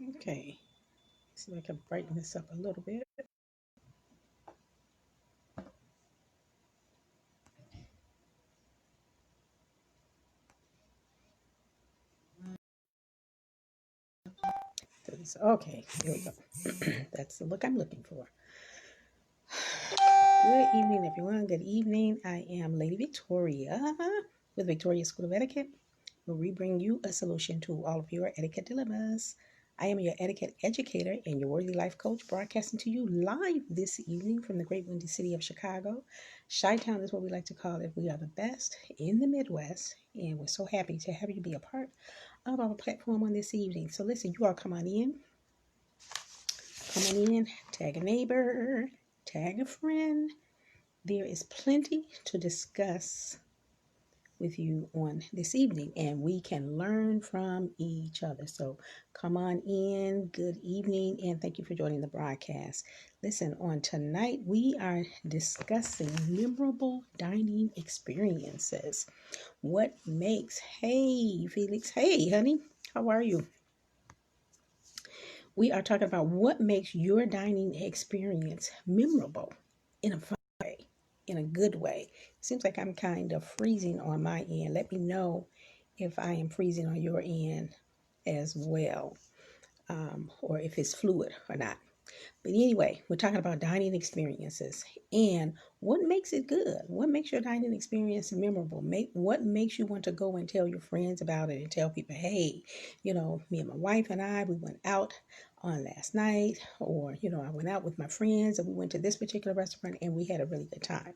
Okay, see if I can brighten this up a little bit. Okay, here we go. That's the look I'm looking for. Good evening, everyone. Good evening. I am Lady Victoria with Victoria School of Etiquette, where we bring you a solution to all of your etiquette dilemmas. I am your etiquette educator and your worthy life coach, broadcasting to you live this evening from the great windy city of Chicago. Chi-Town is what we like to call it. We are the best in the Midwest, and we're so happy to have you be a part of our platform on this evening. So listen, you all come on in, tag a neighbor, tag a friend. There is plenty to discuss with you on this evening, and we can learn from each other. So come on in. Good evening, and thank you for joining the broadcast. Listen, on tonight, we are discussing memorable dining experiences. What makes, hey, Felix, hey, honey, how are you? We are talking about what makes your dining experience memorable in a fun way, in a good way. Seems like I'm kind of freezing on my end. Let me know if I am freezing on your end as well, or if it's fluid or not. But anyway, we're talking about dining experiences and what makes it good. What makes your dining experience memorable? What makes you want to go and tell your friends about it and tell people, hey, me and my wife and we went out on last night, or I went out with my friends and we went to this particular restaurant and we had a really good time.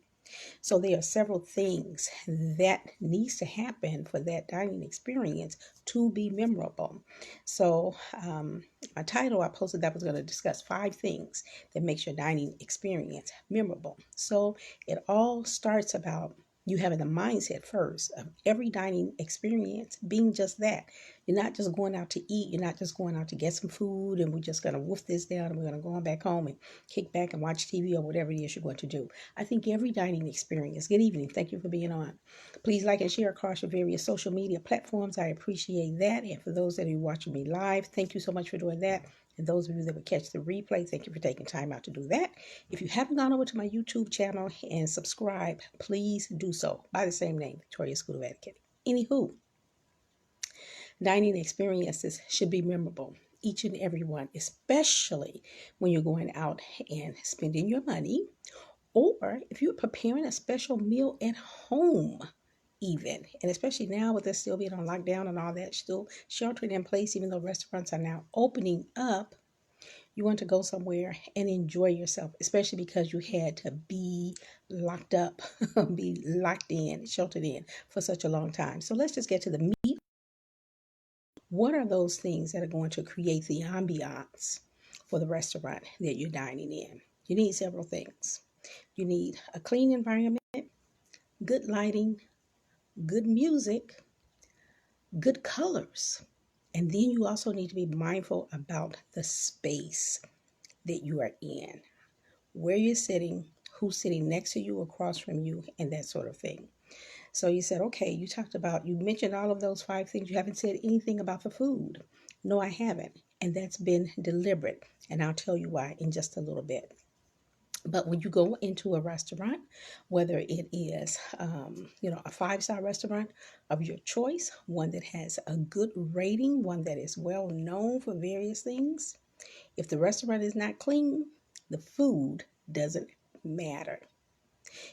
So there are several things that needs to happen for that dining experience to be memorable. So my title I posted that was going to discuss 5 things that makes your dining experience memorable. So it all starts about you having the mindset first of every dining experience being just that. You're not just going out to eat. You're not just going out to get some food and we're just going to wolf this down and we're going to go on back home and kick back and watch TV or whatever it is you're going to do. I think every dining experience. Good evening. Thank you for being on. Please like and share across your various social media platforms. I appreciate that. And for those that are watching me live, thank you so much for doing that. And those of you that would catch the replay, thank you for taking time out to do that. If you haven't gone over to my YouTube channel and subscribe, please do so by the same name, Victoria School of Etiquette. Anywho, dining experiences should be memorable, each and every one, especially when you're going out and spending your money, or if you're preparing a special meal at home, even. And especially now with us still being on lockdown and all that, still sheltering in place, even though restaurants are now opening up, you want to go somewhere and enjoy yourself, especially because you had to be locked up, be locked in, sheltered in for such a long time. So let's just get to the meat. What are those things that are going to create the ambiance for the restaurant that you're dining in? You need several things. You need a clean environment, good lighting, good music, good colors. And then you also need to be mindful about the space that you are in, where you're sitting, who's sitting next to you, across from you, and that sort of thing. So you said, okay, you mentioned all of those 5 things. You haven't said anything about the food. No, I haven't. And that's been deliberate. And I'll tell you why in just a little bit. But when you go into a restaurant, whether it is, a 5-star restaurant of your choice, one that has a good rating, one that is well known for various things, if the restaurant is not clean, the food doesn't matter.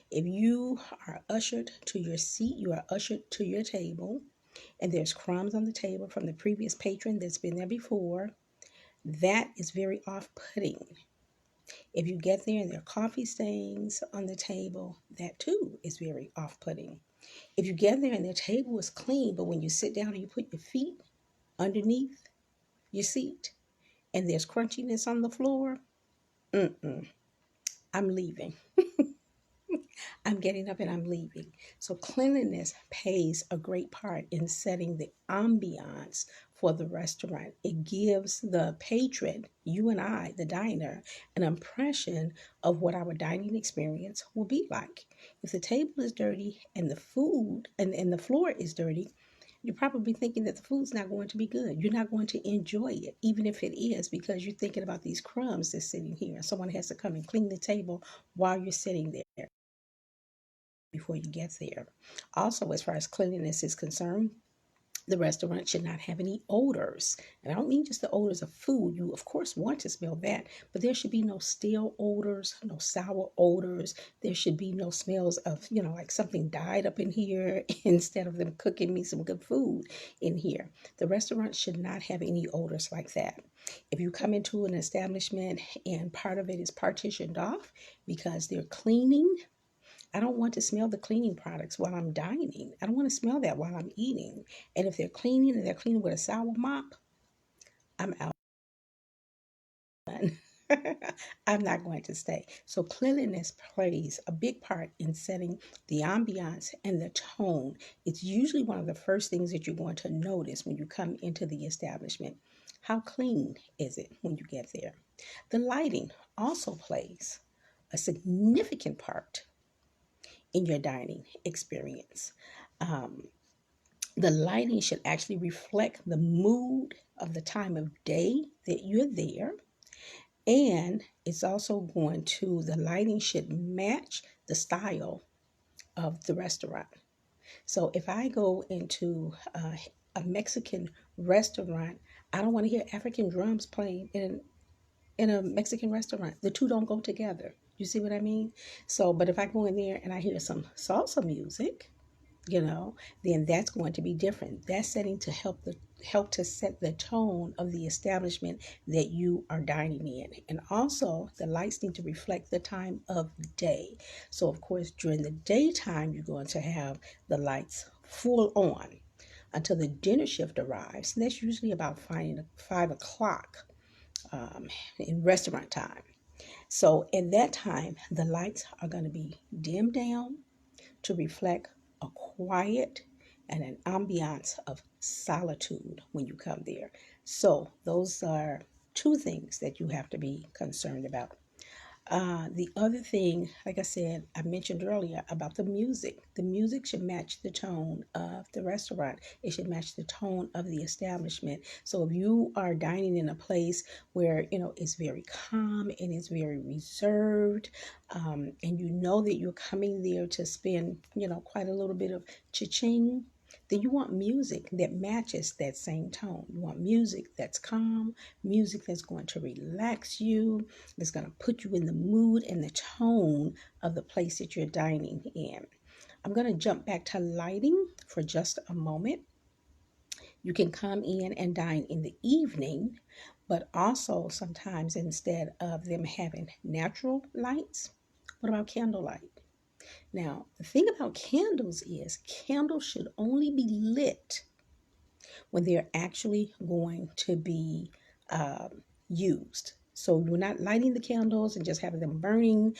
If you are ushered to your seat, you are ushered to your table, and there's crumbs on the table from the previous patron that's been there before, that is very off putting. If you get there and there are coffee stains on the table, that too is very off putting. If you get there and the table is clean, but when you sit down and you put your feet underneath your seat and there's crunchiness on the floor, I'm leaving. I'm getting up and I'm leaving. So cleanliness plays a great part in setting the ambiance for the restaurant. It gives the patron, you and I, the diner, an impression of what our dining experience will be like. If the table is dirty and the food and the floor is dirty, you're probably thinking that the food's not going to be good. You're not going to enjoy it, even if it is, because you're thinking about these crumbs that's sitting here. And someone has to come and clean the table while you're sitting there before you get there. Also, as far as cleanliness is concerned, the restaurant should not have any odors. And I don't mean just the odors of food. You, of course, want to smell that, but there should be no stale odors, no sour odors. There should be no smells of, like something died up in here instead of them cooking me some good food in here. The restaurant should not have any odors like that. If you come into an establishment and part of it is partitioned off because they're cleaning, I don't want to smell the cleaning products while I'm dining. I don't want to smell that while I'm eating. And if they're cleaning and they're cleaning with a sour mop, I'm out. I'm not going to stay. So cleanliness plays a big part in setting the ambiance and the tone. It's usually one of the first things that you're going to notice when you come into the establishment. How clean is it when you get there? The lighting also plays a significant part in your dining experience. Um, the lighting should actually reflect the mood of the time of day that you're there. And it's also the lighting should match the style of the restaurant. So if I go into a Mexican restaurant, I don't want to hear African drums playing in a Mexican restaurant. The two don't go together. You see what I mean? So, but if I go in there and I hear some salsa music, then that's going to be different. That's setting to help to set the tone of the establishment that you are dining in. And also the lights need to reflect the time of day. So of course during the daytime you're going to have the lights full on until the dinner shift arrives. And that's usually about 5 o'clock in restaurant time. So at that time the lights are going to be dimmed down to reflect a quiet and an ambiance of solitude when you come there. So, those are two things that you have to be concerned about. The other thing, like I said, I mentioned earlier about the music. The music should match the tone of the restaurant. It should match the tone of the establishment. So if you are dining in a place where, it's very calm and it's very reserved, and you know that you're coming there to spend, quite a little bit of cha-ching, then you want music that matches that same tone. You want music that's calm, music that's going to relax you, that's going to put you in the mood and the tone of the place that you're dining in. I'm going to jump back to lighting for just a moment. You can come in and dine in the evening, but also sometimes instead of them having natural lights, what about candlelight? Now, the thing about candles is candles should only be lit when they're actually going to be used. So you're not lighting the candles and just having them burning,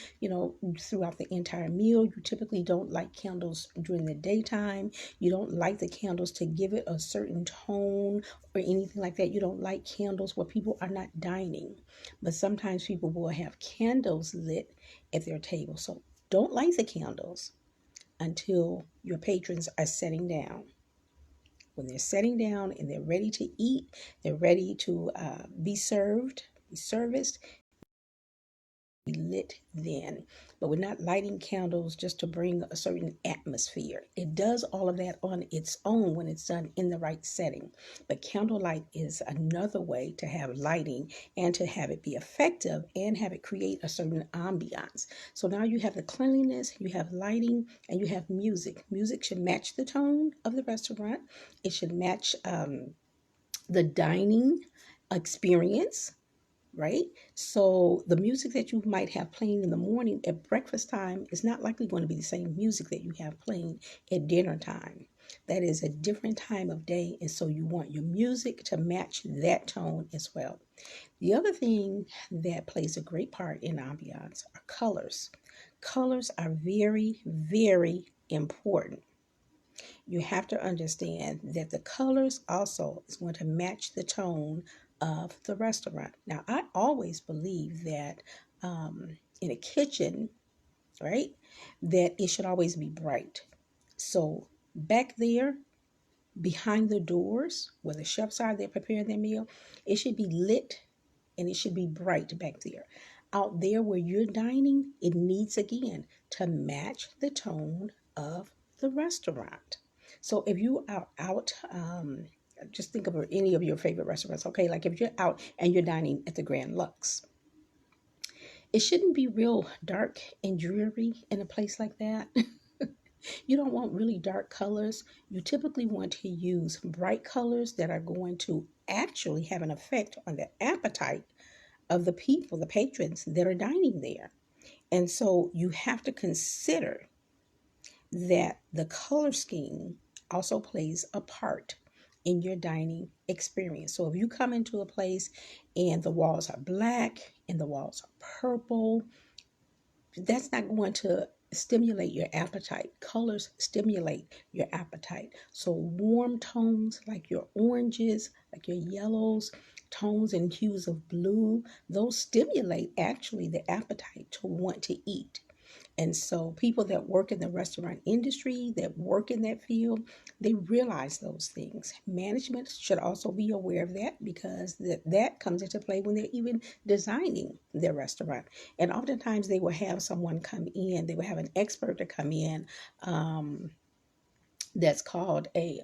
throughout the entire meal. You typically don't light candles during the daytime. You don't light the candles to give it a certain tone or anything like that. You don't light candles where people are not dining. But sometimes people will have candles lit at their table. So don't light the candles until your patrons are sitting down. When they're sitting down and they're ready to eat, they're ready to be serviced, be lit then. But we're not lighting candles just to bring a certain atmosphere. It does all of that on its own when it's done in the right setting. But candlelight is another way to have lighting and to have it be effective and have it create a certain ambiance. So now you have the cleanliness, you have lighting, and you have music. Music should match the tone of the restaurant. It should match the dining experience, right? So the music that you might have playing in the morning at breakfast time is not likely going to be the same music that you have playing at dinner time. That is a different time of day, and so you want your music to match that tone as well. The other thing that plays a great part in ambiance are colors. Colors are very, very important. You have to understand that the colors also is going to match the tone of the restaurant. Now, I always believe that in a kitchen, right, that it should always be bright. So back there, behind the doors where the chefs are, they're preparing their meal, it should be lit and it should be bright back there. Out there where you're dining, it needs again to match the tone of the restaurant. So if you are out, just think of any of your favorite restaurants, okay? Like if you're out and you're dining at the Grand Lux, it shouldn't be real dark and dreary in a place like that. You don't want really dark colors. You typically want to use bright colors that are going to actually have an effect on the appetite of the people, the patrons that are dining there. And so you have to consider that the color scheme also plays a part in your dining experience. So if you come into a place and the walls are black and the walls are purple, that's not going to stimulate your appetite. Colors stimulate your appetite. So warm tones like your oranges, like your yellows, tones and hues of blue, those stimulate actually the appetite to want to eat. And so people that work in the restaurant industry, that work in that field, they realize those things. Management should also be aware of that because that comes into play when they're even designing their restaurant. And oftentimes they will have someone come in, they will have an expert to come in. That's called a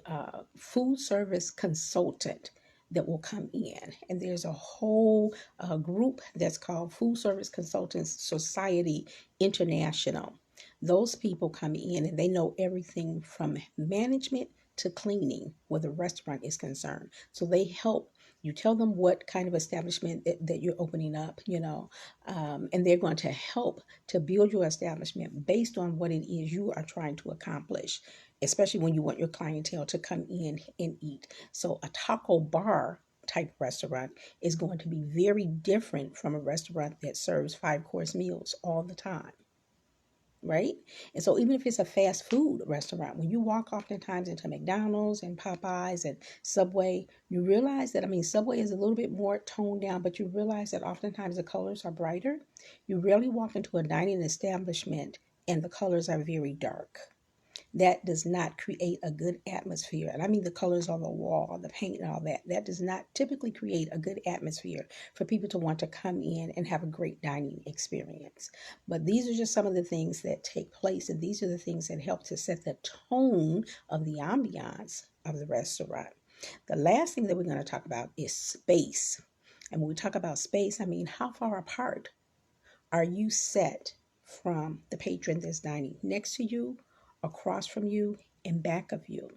food service consultant that will come in. And there's a whole group that's called Food Service Consultants Society International. Those people come in and they know everything from management to cleaning where the restaurant is concerned. So they help you tell them what kind of establishment that you're opening up, and they're going to help to build your establishment based on what it is you are trying to accomplish, especially when you want your clientele to come in and eat. So a taco bar type restaurant is going to be very different from a restaurant that serves 5 course meals all the time, right? And so even if it's a fast food restaurant, when you walk oftentimes into McDonald's and Popeyes and Subway, you realize that, Subway is a little bit more toned down, but you realize that oftentimes the colors are brighter. You rarely walk into a dining establishment and the colors are very dark. That does not create a good atmosphere. And I mean the colors on the wall, the paint and all that. That does not typically create a good atmosphere for people to want to come in and have a great dining experience. But these are just some of the things that take place, and these are the things that help to set the tone of the ambiance of the restaurant. The last thing that we're going to talk about is space. And when we talk about space, I mean how far apart are you set from the patron that's dining next to you, across from you, and back of you?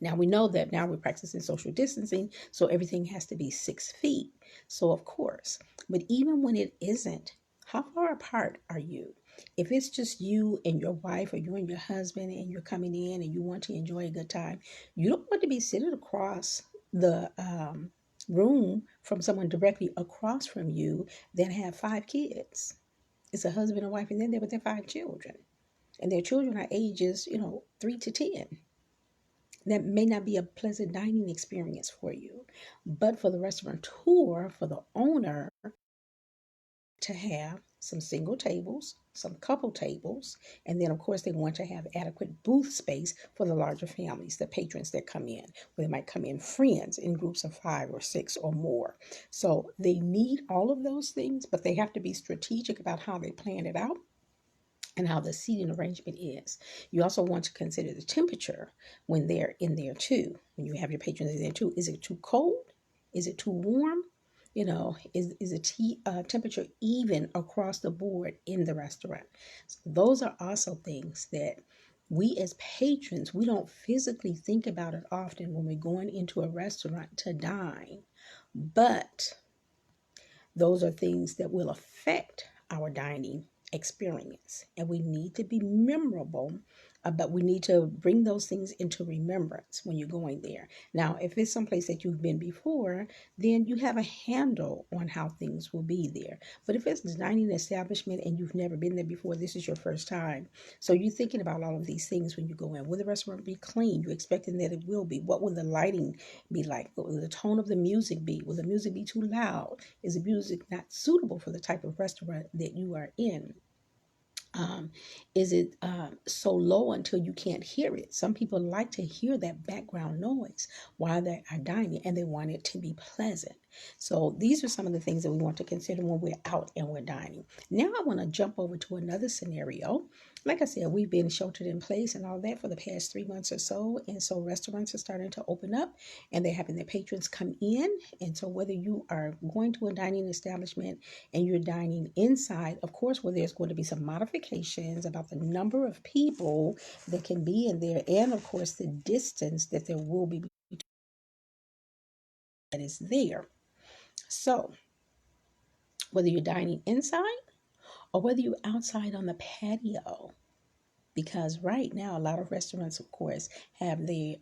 Now we know that now we're practicing social distancing, so everything has to be 6 feet. So of course, but even when it isn't, how far apart are you? If it's just you and your wife or you and your husband and you're coming in and you want to enjoy a good time, you don't want to be sitting across the room from someone directly across from you that have 5 kids. It's a husband and wife, and then they're with their 5 children. And their children are ages, 3 to 10. That may not be a pleasant dining experience for you. But for the restaurateur, for the owner, to have some single tables, some couple tables, and then of course they want to have adequate booth space for the larger families, the patrons that come in, where they might come in friends in groups of 5 or 6 or more. So they need all of those things, but they have to be strategic about how they plan it out and how the seating arrangement is. You also want to consider the temperature when they're in there too. When you have your patrons in there too, is it too cold? Is it too warm? Is the temperature even across the board in the restaurant? So those are also things that we as patrons, we don't physically think about it often when we're going into a restaurant to dine, but those are things that will affect our dining experience. And we need to be memorable, but we need to bring those things into remembrance when you're going there. Now, if it's someplace that you've been before, then you have a handle on how things will be there. But if it's a dining establishment and you've never been there before, this is your first time. So you're thinking about all of these things when you go in. Will the restaurant be clean? You're expecting that it will be. What will the lighting be like? What will the tone of the music be? Will the music be too loud? Is the music not suitable for the type of restaurant that you are in? Um, is it so low until you can't hear it? Some people like to hear that background noise while they are dining and they want it to be pleasant. So these are some of the things that we want to consider when we're out and we're dining. Now I want to jump over to another scenario. Like I said, we've been sheltered in place and all that for the past 3 months or so. And so restaurants are starting to open up and they're having their patrons come in. And so whether you are going to a dining establishment and you're dining inside, of course, where there's going to be some modifications about the number of people that can be in there, and of course, the distance that there will be that is there. So, whether you're dining inside or whether you're outside on the patio, because right now a lot of restaurants, of course, have their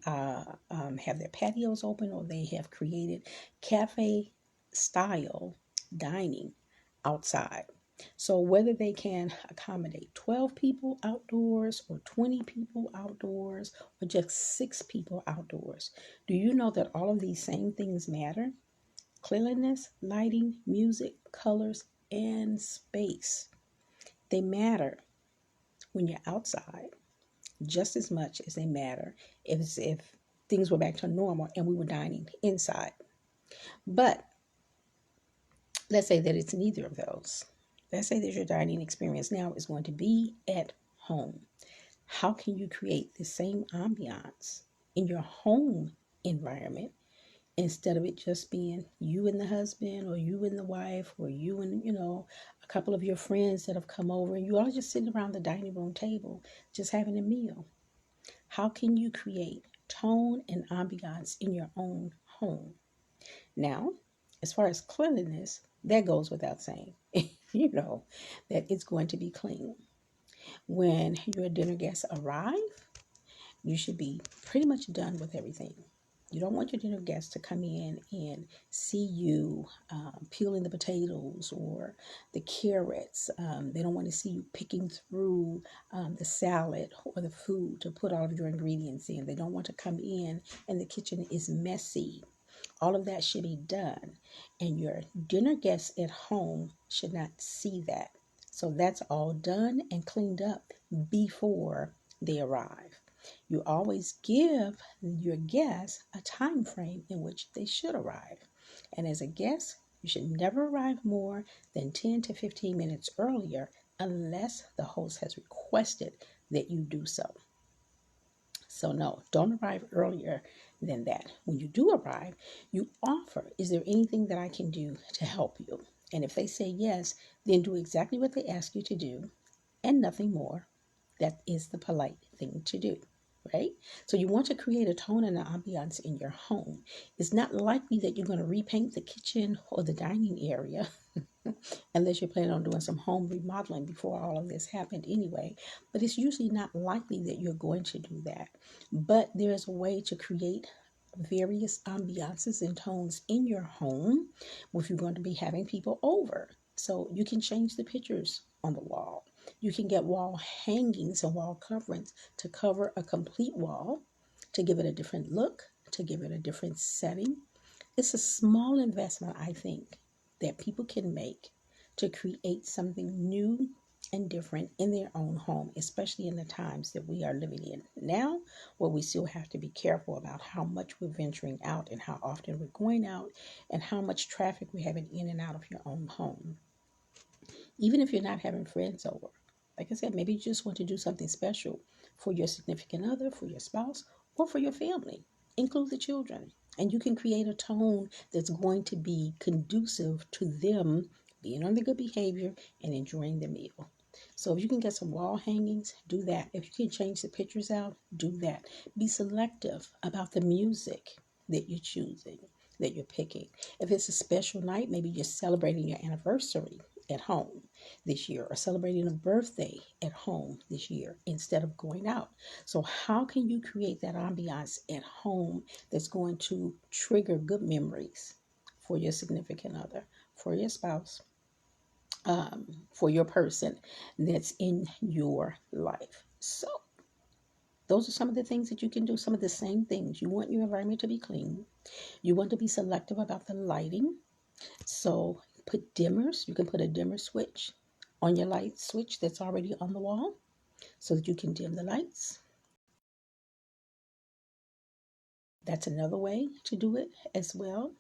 patios open, or they have created cafe style dining outside. So whether they can accommodate 12 people outdoors or 20 people outdoors or just 6 people outdoors, do you know that all of these same things matter? Cleanliness, lighting, music, colors, and space. They matter when you're outside just as much as they matter if things were back to normal and we were dining inside. But let's say that it's neither of those. Let's say that your dining experience now is going to be at home. How can you create the same ambiance in your home environment instead of it just being you and the husband or you and the wife or you and, a couple of your friends that have come over and you all just sitting around the dining room table just having a meal? How can you create tone and ambiance in your own home? Now, as far as cleanliness, that goes without saying. You know that it's going to be clean. When your dinner guests arrive, you should be pretty much done with everything. You don't want your dinner guests to come in and see you peeling the potatoes or the carrots. They don't want to see you picking through the salad or the food to put all of your ingredients in. They don't want to come in and the kitchen is messy. All of that should be done. And your dinner guests at home should not see that. So that's all done and cleaned up before they arrive. You always give your guests a time frame in which they should arrive. And as a guest, you should never arrive more than 10 to 15 minutes earlier unless the host has requested that you do so. So no, don't arrive earlier than that. When you do arrive, you offer, is there anything that I can do to help you? And if they say yes, then do exactly what they ask you to do and nothing more. That is the polite thing to do, right? So you want to create a tone and an ambiance in your home. It's not likely that you're going to repaint the kitchen or the dining area unless you're planning on doing some home remodeling before all of this happened anyway. But it's usually not likely that you're going to do that. But there's a way to create various ambiances and tones in your home if you're going to be having people over. So you can change the pictures on the wall. You can get wall hangings and wall coverings to cover a complete wall, to give it a different look, to give it a different setting. It's a small investment, I think, that people can make to create something new and different in their own home, especially in the times that we are living in now, where we still have to be careful about how much we're venturing out and how often we're going out and how much traffic we're having in and out of your own home. Even if you're not having friends over, like I said, maybe you just want to do something special for your significant other, for your spouse, or for your family. Include the children. And you can create a tone that's going to be conducive to them being on the good behavior and enjoying the meal. So if you can get some wall hangings, do that. If you can change the pictures out, do that. Be selective about the music that you're choosing, that you're picking. If it's a special night, maybe you're celebrating your anniversary at home this year or celebrating a birthday at home this year instead of going out. So how can you create that ambiance at home that's going to trigger good memories for your significant other, for your spouse, for your person that's in your life? So those are some of the things that you can do, some of the same things. You want your environment to be clean. You want to be selective about the lighting. So put dimmers. You can put a dimmer switch on your light switch that's already on the wall so that you can dim the lights. That's another way to do it as well.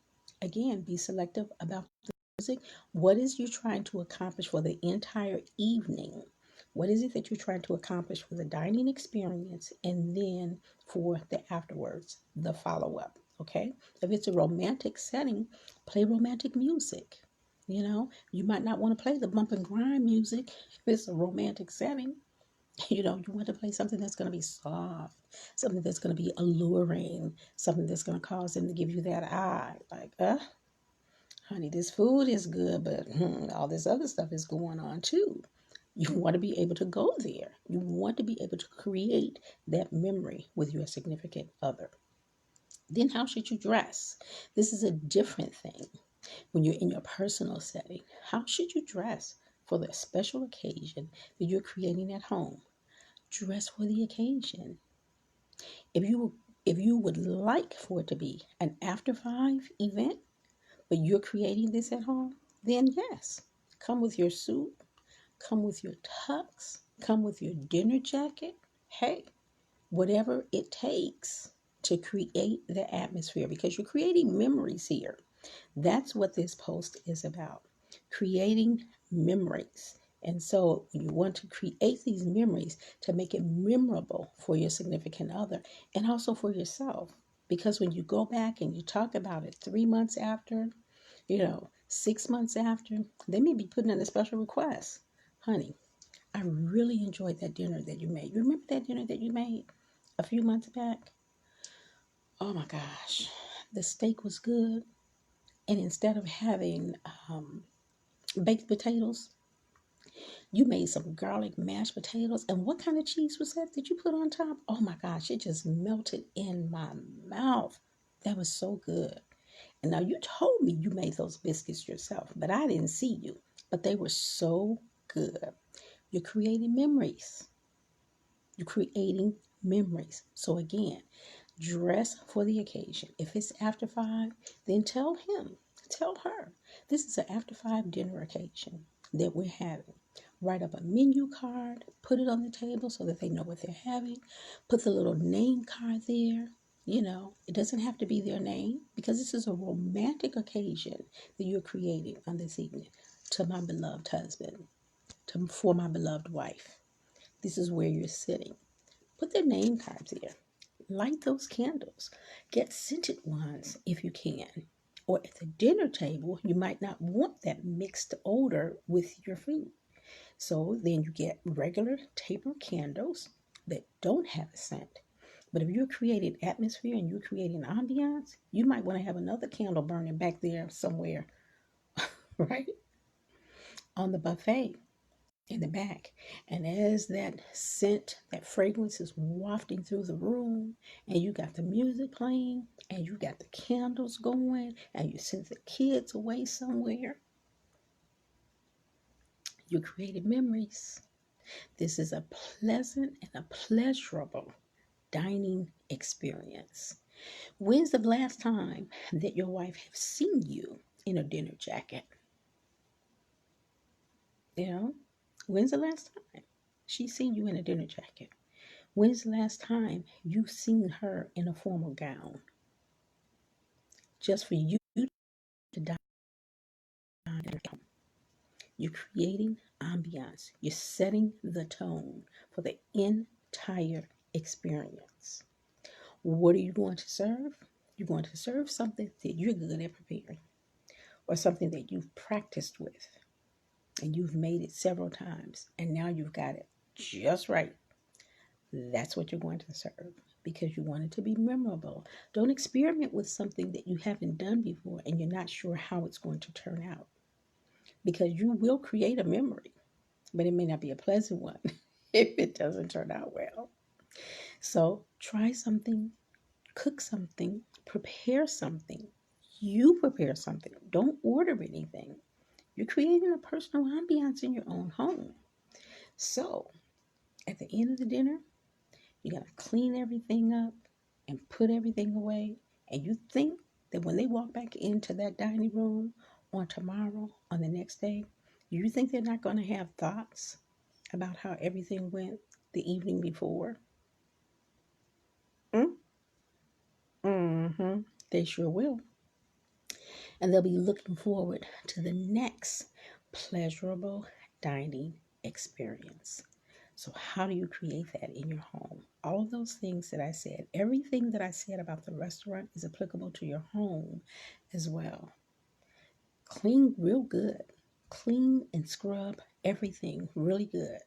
Again, be selective about the music. What is you trying to accomplish for the entire evening? What is it that you're trying to accomplish for the dining experience and then for the afterwards, the follow up? Okay. If it's a romantic setting, play romantic music. You might not want to play the bump and grind music if it's a romantic setting. You want to play something that's going to be soft, something that's going to be alluring, something that's going to cause them to give you that eye. Like, honey, this food is good, but all this other stuff is going on too. You want to be able to go there. You want to be able to create that memory with your significant other. Then, how should you dress? This is a different thing when you're in your personal setting. How should you dress for the special occasion that you're creating at home? Dress for the occasion. If you would like for it to be an after five event, but you're creating this at home, then yes, come with your suit, come with your tux, come with your dinner jacket. Hey, whatever it takes to create the atmosphere because you're creating memories here. That's what this post is about, creating memories. And so you want to create these memories to make it memorable for your significant other and also for yourself. Because when you go back and you talk about it 3 months after, 6 months after, they may be putting in a special request. Honey, I really enjoyed that dinner that you made. You remember that dinner that you made a few months back? Oh my gosh, the steak was good. And instead of having baked potatoes, you made some garlic mashed potatoes. And what kind of cheese was that you put on top? Oh my gosh, it just melted in my mouth. That was so good. And now you told me you made those biscuits yourself, but I didn't see you. But they were so good. You're creating memories. You're creating memories. So again, dress for the occasion. If it's after five, then tell him, tell her, this is an after five dinner occasion that we're having. Write up a menu card, put it on the table so that they know what they're having. Put the little name card there. It doesn't have to be their name because this is a romantic occasion that you're creating on this evening to my beloved husband, for my beloved wife. This is where you're sitting. Put their name cards there. Light those candles. Get scented ones if you can. Or at the dinner table, you might not want that mixed odor with your food. So then you get regular taper candles that don't have a scent. But if you're creating atmosphere and you're creating ambiance, you might want to have another candle burning back there somewhere, right? On the buffet in the back. And as that scent, that fragrance is wafting through the room, and you got the music playing, and you got the candles going, and you sent the kids away somewhere, you created memories. This is a pleasant and a pleasurable dining experience. When's the last time that your wife has seen you in a dinner jacket? You know, when's the last time she's seen you in a dinner jacket? When's the last time you've seen her in a formal gown? Just for you to dine at home. You're creating ambiance. You're setting the tone for the entire experience. What are you going to serve? You're going to serve something that you're good at preparing or something that you've practiced with and you've made it several times and now you've got it just right. That's what you're going to serve because you want it to be memorable. Don't experiment with something that you haven't done before and you're not sure how it's going to turn out because you will create a memory, but it may not be a pleasant one if it doesn't turn out well. So try something, cook something, prepare something. You prepare something. Don't order anything. You're creating a personal ambiance in your own home. So at the end of the dinner, you got to clean everything up and put everything away. And you think that when they walk back into that dining room on tomorrow, on the next day, Do you think they're not going to have thoughts about how everything went the evening before? Mm? Mm-hmm. They sure will. And they'll be looking forward to the next pleasurable dining experience. So, how do you create that in your home? All of those things that I said, everything that I said about the restaurant is applicable to your home as well. Clean real good, clean and scrub everything really good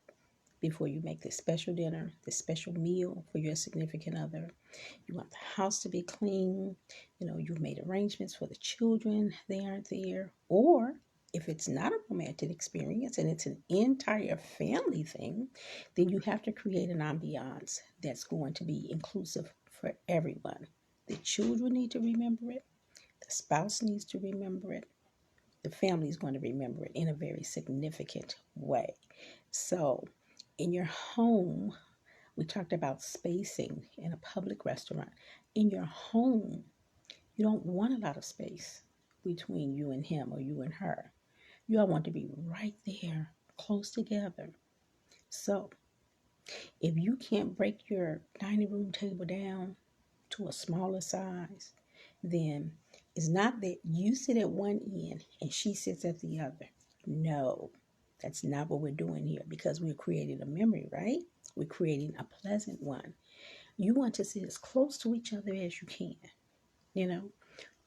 before you make this special dinner, this special meal for your significant other. You want the house to be clean. You know, you've made arrangements for the children, they aren't there. Or if it's not a romantic experience and it's an entire family thing, then you have to create an ambiance that's going to be inclusive for everyone. The children need to remember it, the spouse needs to remember it, the family is going to remember it in a very significant way. So, in your home, we talked about spacing in a public restaurant. In your home, you don't want a lot of space between you and him or you and her. You all want to be right there, close together. So, if you can't break your dining room table down to a smaller size, then it's not that you sit at one end and she sits at the other. No, that's not what we're doing here because we're creating a memory, right? We're creating a pleasant one. You want to sit as close to each other as you can, you know,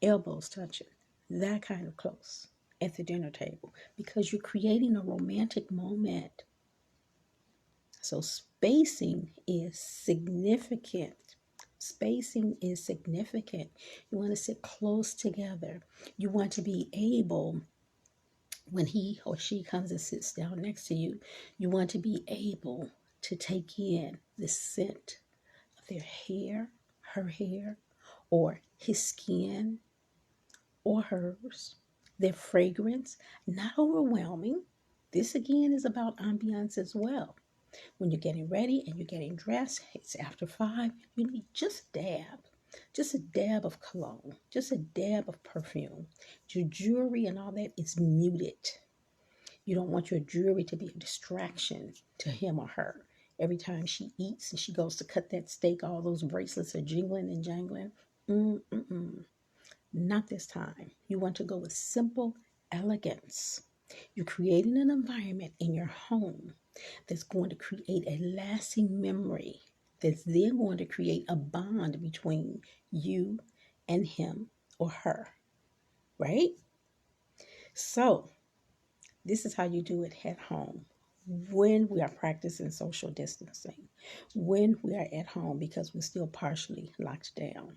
elbows touching, that kind of close at the dinner table because you're creating a romantic moment. So spacing is significant. Spacing is significant. You want to sit close together. You want to be able, when he or she comes and sits down next to you, you want to be able to take in the scent of their hair, her hair, or his skin or hers, their fragrance, not overwhelming. This again is about ambiance as well. When you're getting ready and you're getting dressed, it's after 5, you need just a dab of cologne, just a dab of perfume. Your jewelry and all that is muted. You don't want your jewelry to be a distraction to him or her. Every time she eats and she goes to cut that steak, all those bracelets are jingling and jangling. Mm-mm-mm. Not this time. You want to go with simple elegance. You're creating an environment in your home that's going to create a lasting memory, that's then going to create a bond between you and him or her, right? So, this is how you do it at home when we are practicing social distancing, when we are at home because we're still partially locked down.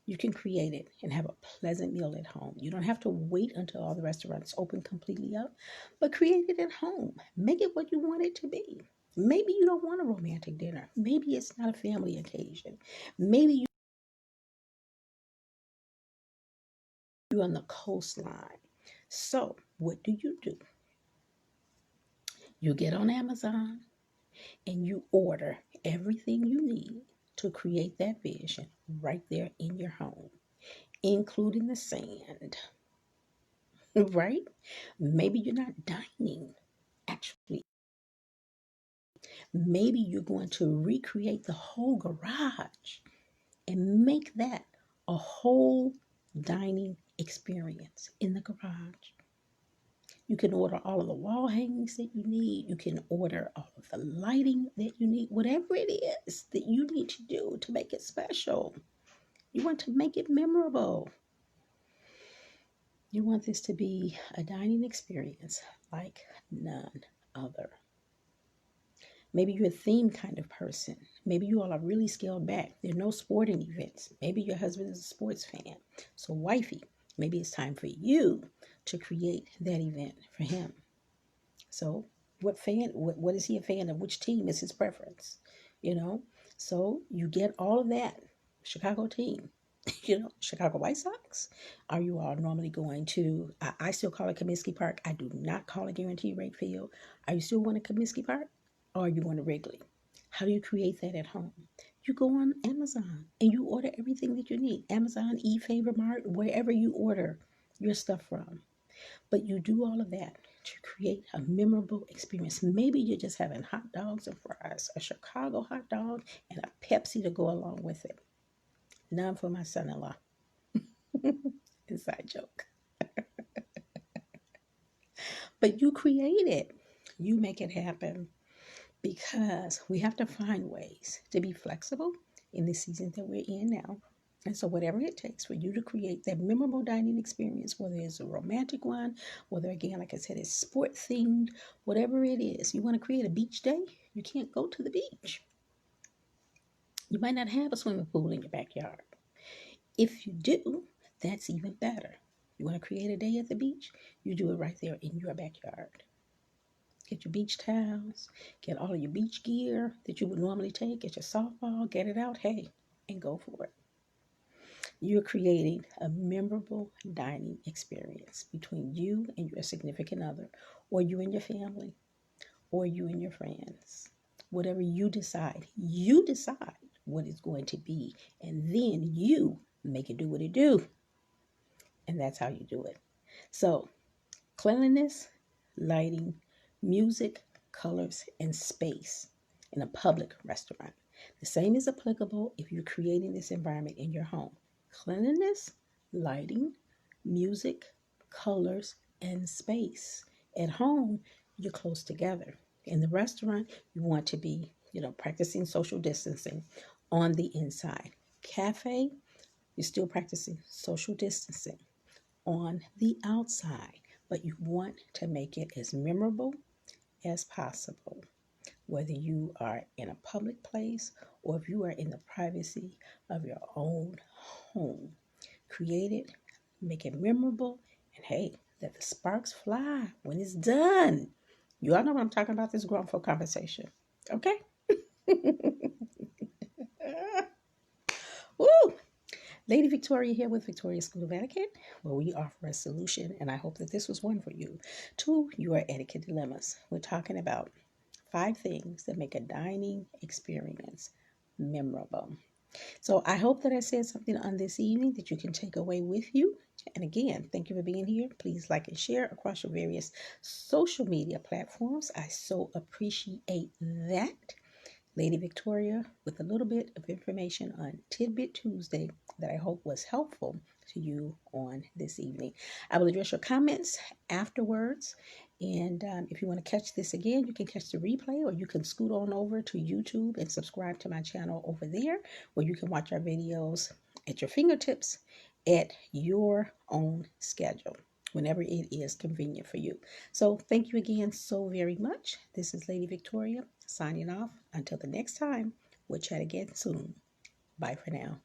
You can create it and have a pleasant meal at home. You don't have to wait until all the restaurants open completely up, but create it at home. Make it what you want it to be. Maybe you don't want a romantic dinner. Maybe it's not a family occasion. Maybe you're on the coastline. So, what do? You get on Amazon and you order everything you need to create that vision right there in your home, including the sand, right? Maybe you're not dining, actually. Maybe you're going to recreate the whole garage and make that a whole dining experience in the garage. You can order all of the wall hangings that you need. You can order all of the lighting that you need, whatever it is that you need to do to make it special. You want to make it memorable. You want this to be a dining experience like none other. Maybe you're a theme kind of person. Maybe you all are really scaled back. There are no sporting events. Maybe your husband is a sports fan. So, wifey, maybe it's time for you to create that event for him. So, what is he a fan of? Which team is his preference? You know? So, you get all of that. Chicago team. Chicago White Sox. Are you all normally going to, I still call it Comiskey Park. I do not call it Guaranteed Rate Field. Are you still going to Comiskey Park? Or are you going to Wrigley? How do you create that at home? You go on Amazon and you order everything that you need. Amazon, eFavor Mart, wherever you order your stuff from. But you do all of that to create a memorable experience. Maybe you're just having hot dogs and fries, a Chicago hot dog, and a Pepsi to go along with it. None for my son in law. Inside joke. But you create it, you make it happen because we have to find ways to be flexible in the season that we're in now. And so, whatever it takes for you to create that memorable dining experience, whether it's a romantic one, whether, again, like I said, it's sport themed, whatever it is, you want to create a beach day, you can't go to the beach. You might not have a swimming pool in your backyard. If you do, that's even better. You want to create a day at the beach, you do it right there in your backyard. Get your beach towels, get all of your beach gear that you would normally take, get your softball, get it out, hey, and go for it. You're creating a memorable dining experience between you and your significant other, or you and your family, or you and your friends. Whatever you decide what it's going to be, and then you make it do what it do. And that's how you do it. So, cleanliness, lighting, music, colors, and space in a public restaurant. The same is applicable if you're creating this environment in your home. Cleanliness, lighting, music, colors, and space. At home, you're close together. In the restaurant, you want to be, practicing social distancing on the inside. Cafe, you're still practicing social distancing on the outside, but you want to make it as memorable as possible, whether you are in a public place or if you are in the privacy of your own home. Create it, make it memorable, and hey, let the sparks fly when it's done. You all know what I'm talking about, this grown folk conversation. Okay? Woo! Lady Victoria here with Victoria School of Etiquette, where we offer a solution, and I hope that this was one for you, to your etiquette dilemmas. We're talking about 5 things that make a dining experience memorable. So I hope that I said something on this evening that you can take away with you. And again, thank you for being here. Please like and share across your various social media platforms. I so appreciate that. Lady Victoria with a little bit of information on Tidbit Tuesday that I hope was helpful to you on this evening. I will address your comments afterwards. And if you want to catch this again, you can catch the replay, or you can scoot on over to YouTube and subscribe to my channel over there, where you can watch our videos at your fingertips at your own schedule, whenever it is convenient for you. So thank you again so very much. This is Lady Victoria signing off. Until the next time, we'll chat again soon. Bye for now.